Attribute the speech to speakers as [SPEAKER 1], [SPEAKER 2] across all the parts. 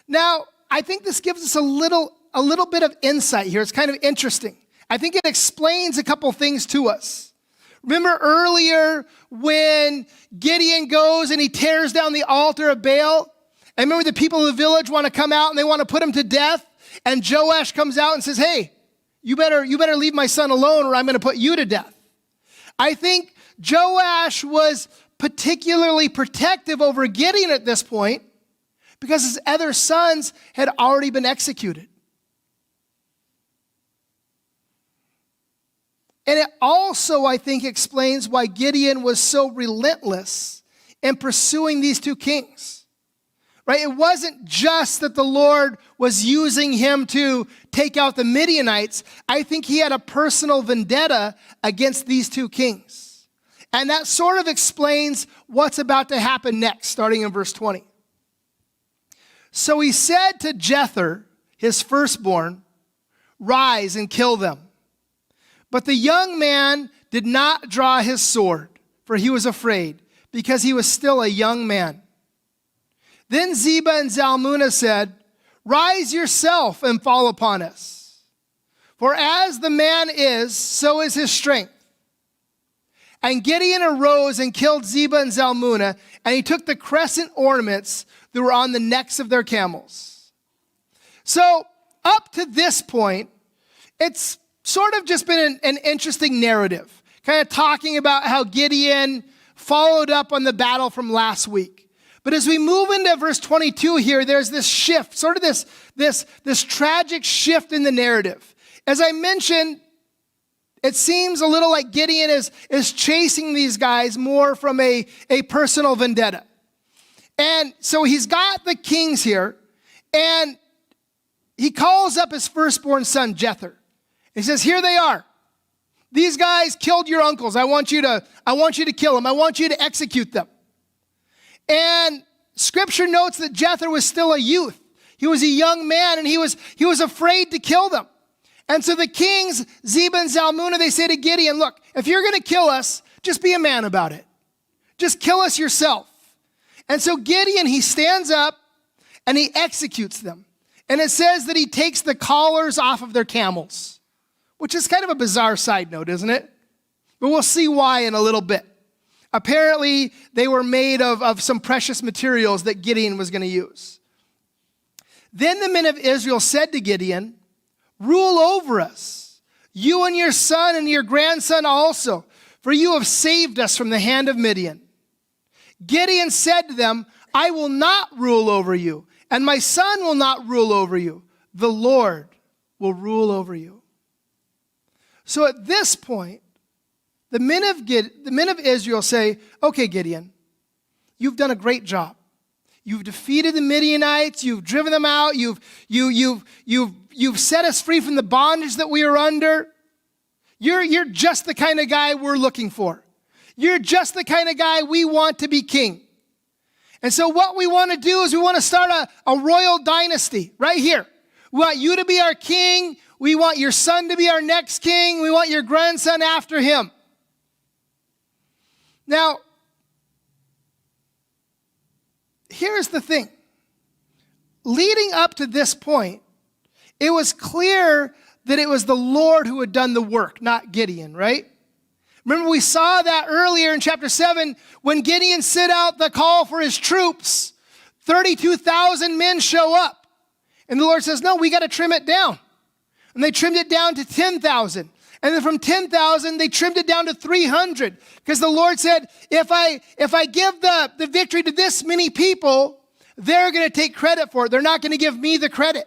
[SPEAKER 1] Now, I think this gives us a little bit of insight here. It's kind of interesting. I think it explains a couple things to us. Remember earlier when Gideon goes and he tears down the altar of Baal? And remember the people of the village want to come out and they want to put him to death? And Joash comes out and says, hey, you better leave my son alone or I'm going to put you to death. I think Joash was particularly protective over Gideon at this point because his other sons had already been executed. And it also, I think, explains why Gideon was so relentless in pursuing these two kings. Right? It wasn't just that the Lord was using him to take out the Midianites. I think he had a personal vendetta against these two kings. And that sort of explains what's about to happen next, starting in verse 20. So he said to Jether, his firstborn, rise and kill them. But the young man did not draw his sword, for he was afraid, because he was still a young man. Then Zebah and Zalmunna said, rise yourself and fall upon us. For as the man is, so is his strength. And Gideon arose and killed Zebah and Zalmunna, and he took the crescent ornaments that were on the necks of their camels. So up to this point, it's sort of just been an interesting narrative, kind of talking about how Gideon followed up on the battle from last week. But as we move into verse 22 here, there's this shift, sort of this tragic shift in the narrative. As I mentioned, it seems a little like Gideon is chasing these guys more from a personal vendetta. And so he's got the kings here, and he calls up his firstborn son, Jether. He says, here they are. These guys killed your uncles. I want you to kill them. I want you to execute them. And scripture notes that Jether was still a youth. He was a young man, and he was afraid to kill them. And so the kings, Zebah and Zalmunna, they say to Gideon, look, if you're going to kill us, just be a man about it. Just kill us yourself. And so Gideon, he stands up and he executes them. And it says that he takes the collars off of their camels, which is kind of a bizarre side note, isn't it? But we'll see why in a little bit. Apparently, they were made of some precious materials that Gideon was going to use. Then the men of Israel said to Gideon, rule over us, you and your son and your grandson also, for you have saved us from the hand of Midian. Gideon said to them, I will not rule over you, and my son will not rule over you. The Lord will rule over you. So at this point, the men of Israel say, okay, Gideon, you've done a great job. You've defeated the Midianites. You've driven them out. You've set us free from the bondage that we are under. You're just the kind of guy we're looking for. You're just the kind of guy we want to be king. And so what we want to do is we want to start a royal dynasty right here. We want you to be our king. We want your son to be our next king. We want your grandson after him. Now, here's the thing. Leading up to this point, it was clear that it was the Lord who had done the work, not Gideon, right? Remember, we saw that earlier in chapter 7 when Gideon sent out the call for his troops. 32,000 men show up. And the Lord says, no, we got to trim it down. And they trimmed it down to 10,000. And then from 10,000, they trimmed it down to 300. Because the Lord said, if I give the victory to this many people, they're going to take credit for it. They're not going to give me the credit.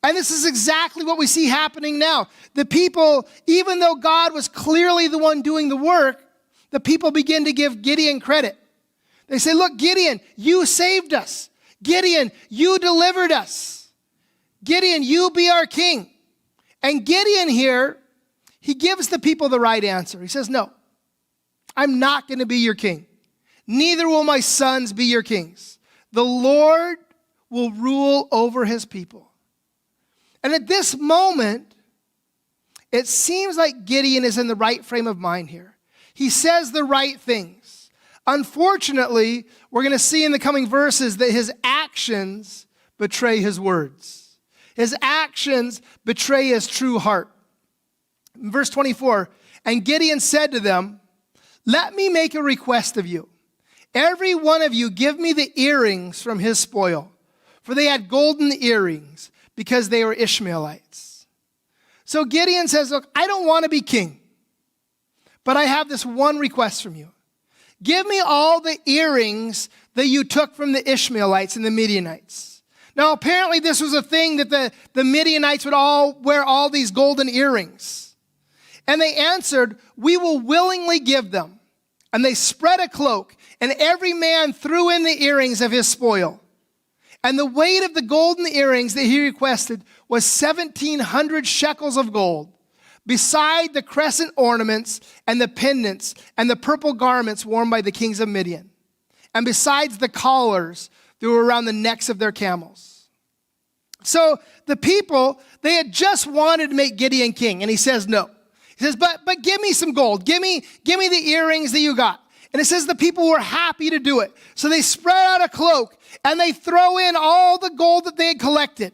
[SPEAKER 1] And this is exactly what we see happening now. The people, even though God was clearly the one doing the work, the people begin to give Gideon credit. They say, look, Gideon, you saved us. Gideon, you delivered us. Gideon, you be our king. And Gideon here, he gives the people the right answer. He says, no, I'm not going to be your king. Neither will my sons be your kings. The Lord will rule over his people. And at this moment, it seems like Gideon is in the right frame of mind here. He says the right things. Unfortunately, we're going to see in the coming verses that his actions betray his words. His actions betray his true heart. In verse 24, and Gideon said to them, let me make a request of you. Every one of you give me the earrings from his spoil, for they had golden earrings because they were Ishmaelites. So Gideon says, look, I don't want to be king, but I have this one request from you. Give me all the earrings that you took from the Ishmaelites and the Midianites. Now, apparently this was a thing that the Midianites would all wear all these golden earrings. And they answered, we will willingly give them. And they spread a cloak, and every man threw in the earrings of his spoil. And the weight of the golden earrings that he requested was 1,700 shekels of gold, beside the crescent ornaments and the pendants and the purple garments worn by the kings of Midian, and besides the collars that were around the necks of their camels. So the people, they had just wanted to make Gideon king, and he says no. He says, but give me some gold. Give me the earrings that you got. And it says the people were happy to do it. So they spread out a cloak, and they throw in all the gold that they had collected,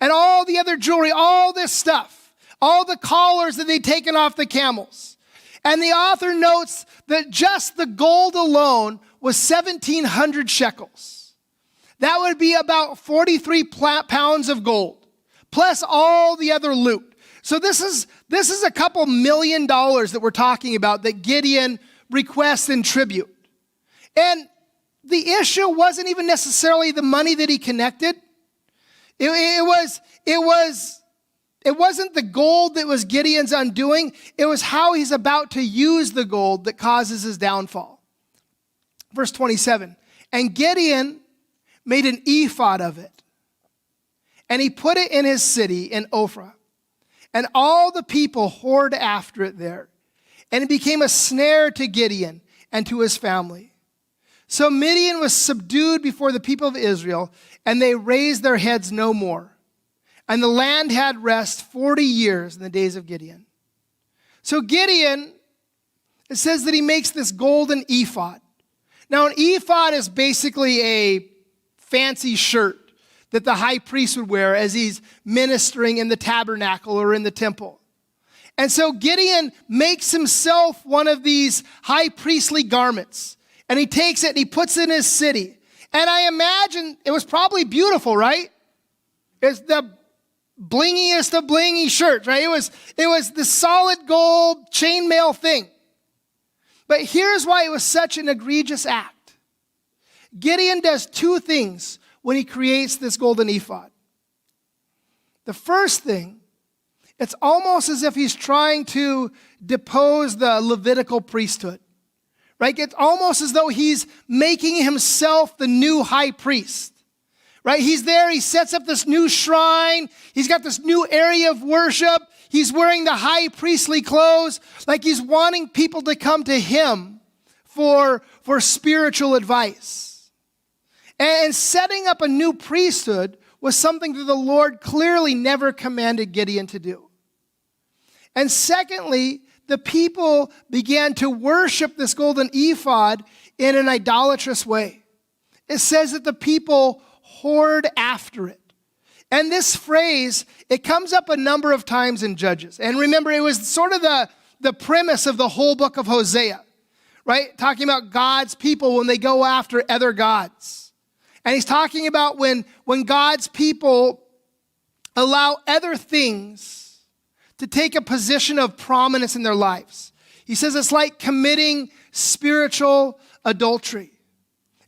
[SPEAKER 1] and all the other jewelry, all this stuff, all the collars that they'd taken off the camels. And the author notes that just the gold alone was 1,700 shekels. That would be about 43 pounds of gold, plus all the other loot. So this is a couple $1 million that we're talking about that Gideon requests in tribute. And the issue wasn't even necessarily the money that he connected. It wasn't the gold that was Gideon's undoing. It was how he's about to use the gold that causes his downfall. Verse 27, and Gideon made an ephod of it, and he put it in his city in Ophrah. And all the people whored after it there. And it became a snare to Gideon and to his family. So Midian was subdued before the people of Israel, and they raised their heads no more. And the land had rest 40 years in the days of Gideon. So Gideon, it says that he makes this golden ephod. Now an ephod is basically a fancy shirt that the high priest would wear as he's ministering in the tabernacle or in the temple. And so Gideon makes himself one of these high priestly garments, and he takes it and he puts it in his city. And I imagine it was probably beautiful, right? It's the blingiest of blingy shirts, right? It was the solid gold chainmail thing. But here's why it was such an egregious act. Gideon does two things when he creates this golden ephod. The first thing, it's almost as if he's trying to depose the Levitical priesthood, right? It's almost as though he's making himself the new high priest, right? He's there, he sets up this new shrine, he's got this new area of worship, he's wearing the high priestly clothes, like he's wanting people to come to him for spiritual advice. And setting up a new priesthood was something that the Lord clearly never commanded Gideon to do. And secondly, the people began to worship this golden ephod in an idolatrous way. It says that the people whored after it. And this phrase, it comes up a number of times in Judges. And remember, it was sort of the premise of the whole book of Hosea, right? Talking about God's people when they go after other gods. And he's talking about when God's people allow other things to take a position of prominence in their lives. He says it's like committing spiritual adultery.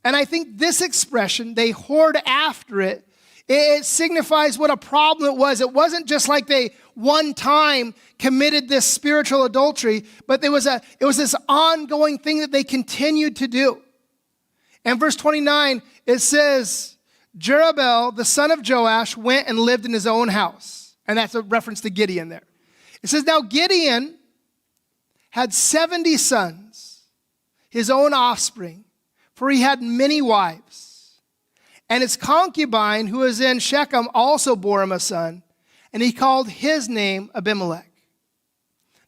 [SPEAKER 1] And I think this expression, they whored after it, it signifies what a problem it was. It wasn't just like they one time committed this spiritual adultery, but it was this ongoing thing that they continued to do. And verse 29, it says, Jerubbaal, the son of Joash, went and lived in his own house. And that's a reference to Gideon there. It says, now Gideon had 70 sons, his own offspring, for he had many wives. And his concubine, who was in Shechem, also bore him a son, and he called his name Abimelech.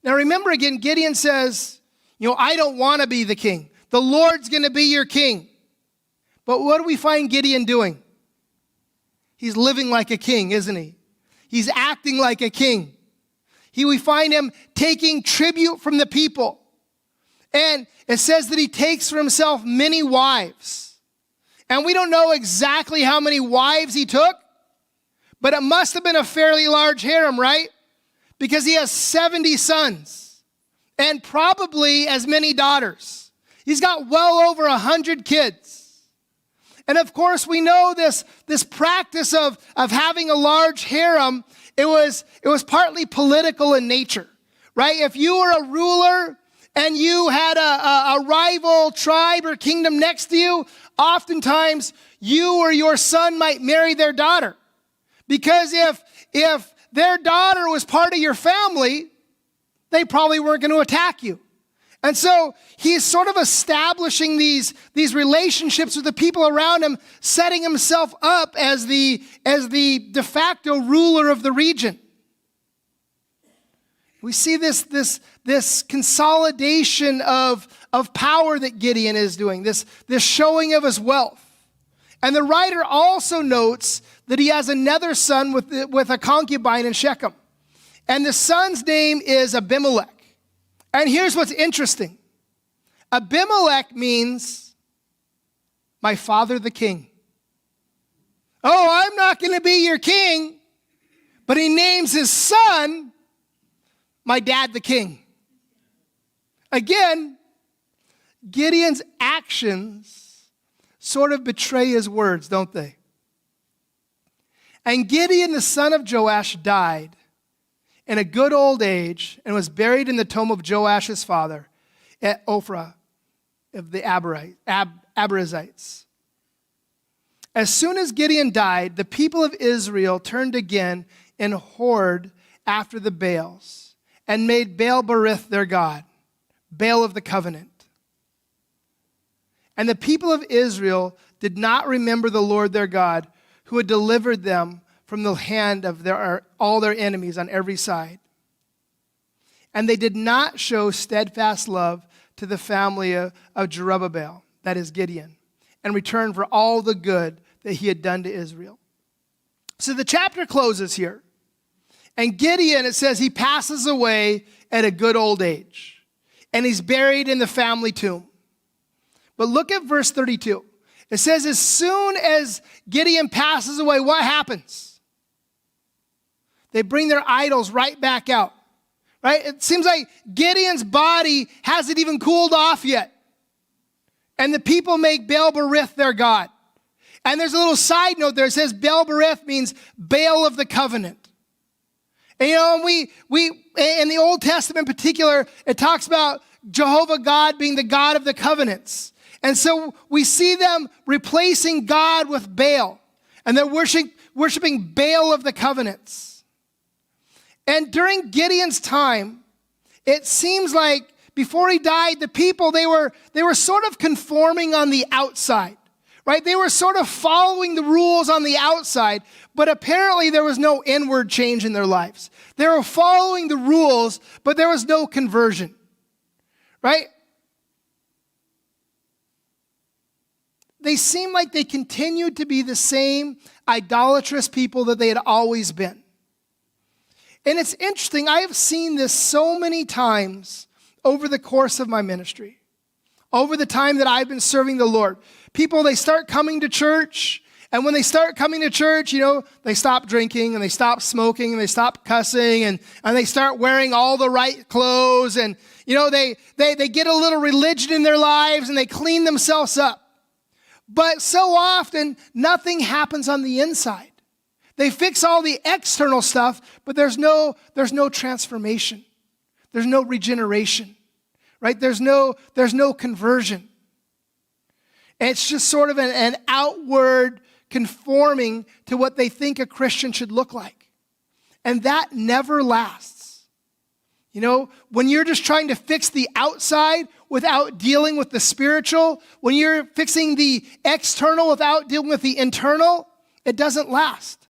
[SPEAKER 1] Now remember again, Gideon says, I don't want to be the king. The Lord's going to be your king. But what do we find Gideon doing? He's living like a king, isn't he? He's acting like a king. We find him taking tribute from the people. And it says that he takes for himself many wives. And we don't know exactly how many wives he took, but it must have been a fairly large harem, right? Because he has 70 sons and probably as many daughters. He's got well over 100 kids. And of course, we know this practice of having a large harem, it was partly political in nature, right? If you were a ruler and you had a rival tribe or kingdom next to you, oftentimes you or your son might marry their daughter. Because if their daughter was part of your family, they probably weren't going to attack you. And so he's sort of establishing these relationships with the people around him, setting himself up as the de facto ruler of the region. We see this consolidation of power that Gideon is doing, this showing of his wealth. And the writer also notes that he has another son with a concubine in Shechem. And the son's name is Abimelech. And here's what's interesting. Abimelech means my father the king. Oh, I'm not going to be your king. But he names his son my dad the king. Again, Gideon's actions sort of betray his words, don't they? And Gideon, the son of Joash, died in a good old age and was buried in the tomb of Joash his father at Ophrah of the Abiezrites. As soon as Gideon died, the people of Israel turned again and whored after the Baals and made Baal-berith their god, Baal of the covenant. And the people of Israel did not remember the Lord their God, who had delivered them from the hand of all their enemies on every side. And they did not show steadfast love to the family of Jerubbaal, that is Gideon, in return for all the good that he had done to Israel. So the chapter closes here. And Gideon, it says, he passes away at a good old age. And he's buried in the family tomb. But look at verse 32. It says, as soon as Gideon passes away, what happens? They bring their idols right back out, right? It seems like Gideon's body hasn't even cooled off yet. And the people make Baal-berith their god. And there's a little side note there. It says Baal-berith means Baal of the covenant. And we in the Old Testament in particular, it talks about Jehovah God being the God of the covenants. And so we see them replacing God with Baal. And they're worshiping Baal of the covenants. And during Gideon's time, it seems like before he died, the people, they were sort of conforming on the outside, right? They were sort of following the rules on the outside, but apparently there was no inward change in their lives. They were following the rules, but there was no conversion, right? They seemed like they continued to be the same idolatrous people that they had always been. And it's interesting, I have seen this so many times over the course of my ministry, over the time that I've been serving the Lord. People, they start coming to church, and when they start coming to church, they stop drinking, and they stop smoking, and they stop cussing, and they start wearing all the right clothes, and they get a little religion in their lives, and they clean themselves up. But so often, nothing happens on the inside. They fix all the external stuff, but there's no transformation. There's no regeneration, right? There's no conversion. And it's just sort of an outward conforming to what they think a Christian should look like. And that never lasts. When you're just trying to fix the outside without dealing with the spiritual, when you're fixing the external without dealing with the internal, it doesn't last.